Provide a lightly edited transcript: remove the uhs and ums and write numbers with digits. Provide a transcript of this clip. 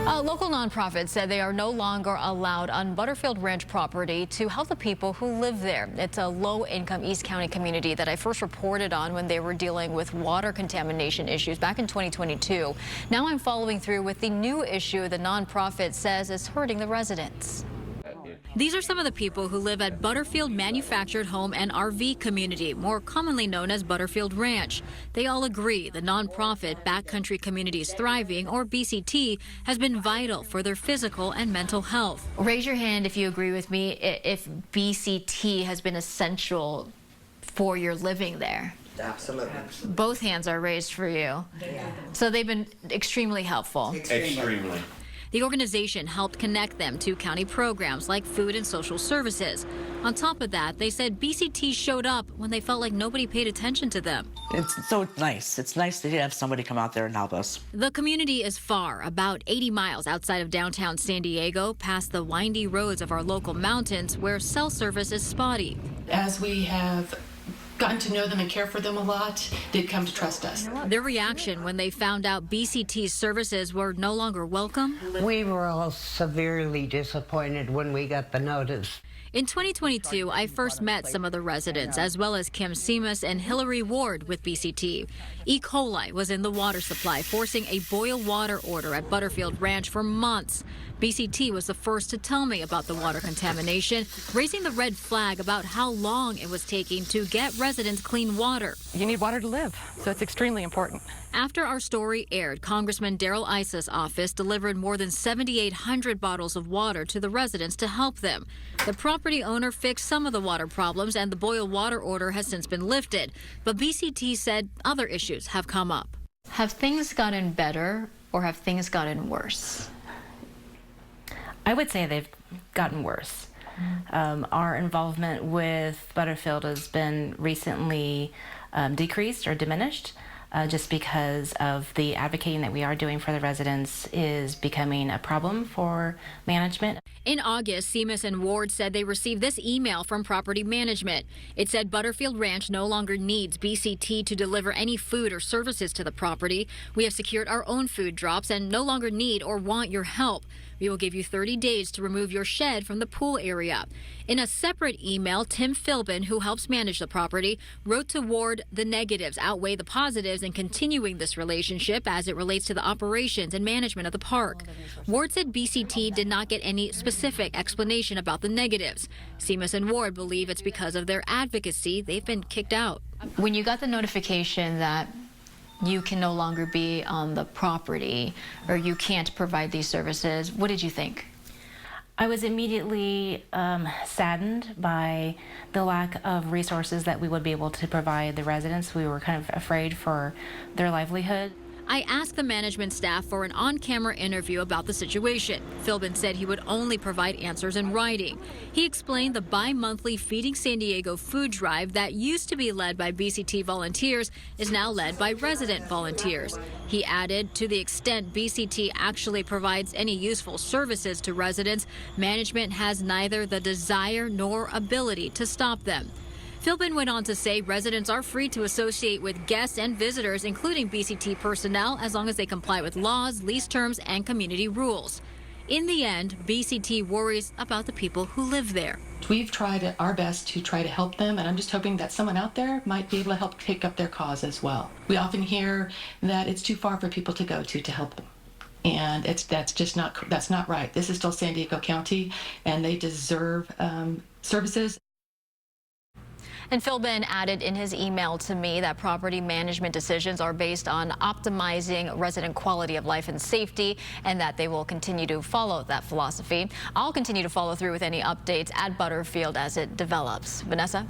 A local nonprofit said they are no longer allowed on Butterfield Ranch property to help the people who live there. It's a low-income East County community that I first reported on when they were dealing with water contamination issues back in 2022. Now I'm following through with the new issue the nonprofit says is hurting the residents. These are some of the people who live at Butterfield Manufactured Home and RV Community, more commonly known as Butterfield Ranch. They all agree the nonprofit Backcountry Communities Thriving, or BCT, has been vital for their physical and mental health. Raise your hand if you agree with me, if BCT has been essential for your living there. Absolutely. Both hands are raised for you. Yeah. So they've been extremely helpful. Extremely. The organization helped connect them to county programs like food and social services. On top of that, they said BCT showed up when they felt like nobody paid attention to them. It's so nice. It's nice to have somebody come out there and help us. The community is far, about 80 miles outside of downtown San Diego, past the windy roads of our local mountains where cell service is spotty. As we have gotten to know them and care for them a lot, they've come to trust us. Their reaction when they found out BCT's services were no longer welcome? We were all severely disappointed when we got the notice. In 2022, I first met some of the residents, as well as Kim Seamus and Hillary Ward with BCT. E. coli was in the water supply, forcing a boil water order at Butterfield Ranch for months. BCT was the first to tell me about the water contamination, raising the red flag about how long it was taking to get residents clean water. You need water to live, so it's extremely important. After our story aired, Congressman Darrell Issa's office delivered more than 7,800 bottles of water to the residents to help them. The property owner fixed some of the water problems, and the boil water order has since been lifted. But BCT said other issues have come up. Have things gotten better, or have things gotten worse? I would say they've gotten worse. Our involvement with Butterfield has been recently decreased or diminished just because of the advocating that we are doing for the residents is becoming a problem for management. In August, Seamus and Ward said they received this email from property management. It said Butterfield Ranch no longer needs BCT to deliver any food or services to the property. We have secured our own food drops and no longer need or want your help. We will give you 30 days to remove your shed from the pool area. In a separate email, Tim Philbin, who helps manage the property, wrote to Ward the negatives outweigh the positives in continuing this relationship as it relates to the operations and management of the park. Ward said BCT did not get any specific explanation about the negatives. Seamus and Ward believe it's because of their advocacy they've been kicked out. When you got the notification that you can no longer be on the property or you can't provide these services, what did you think? I was immediately saddened by the lack of resources that we would be able to provide the residents. We were kind of afraid for their livelihood. I asked the management staff for an on-camera interview about the situation. Philbin said he would only provide answers in writing. He explained the bi-monthly Feeding San Diego food drive that used to be led by BCT volunteers is now led by resident volunteers. He added, to the extent BCT actually provides any useful services to residents, management has neither the desire nor ability to stop them. Philbin went on to say residents are free to associate with guests and visitors, including BCT personnel, as long as they comply with laws, lease terms, and community rules. In the end, BCT worries about the people who live there. We've tried our best to try to help them, and I'm just hoping that someone out there might be able to help take up their cause as well. We often hear that it's too far for people to go to help them. And that's not right. This is still San Diego County, and they deserve services. And Philbin added in his email to me that property management decisions are based on optimizing resident quality of life and safety, and that they will continue to follow that philosophy. I'll continue to follow through with any updates at Butterfield as it develops. Vanessa?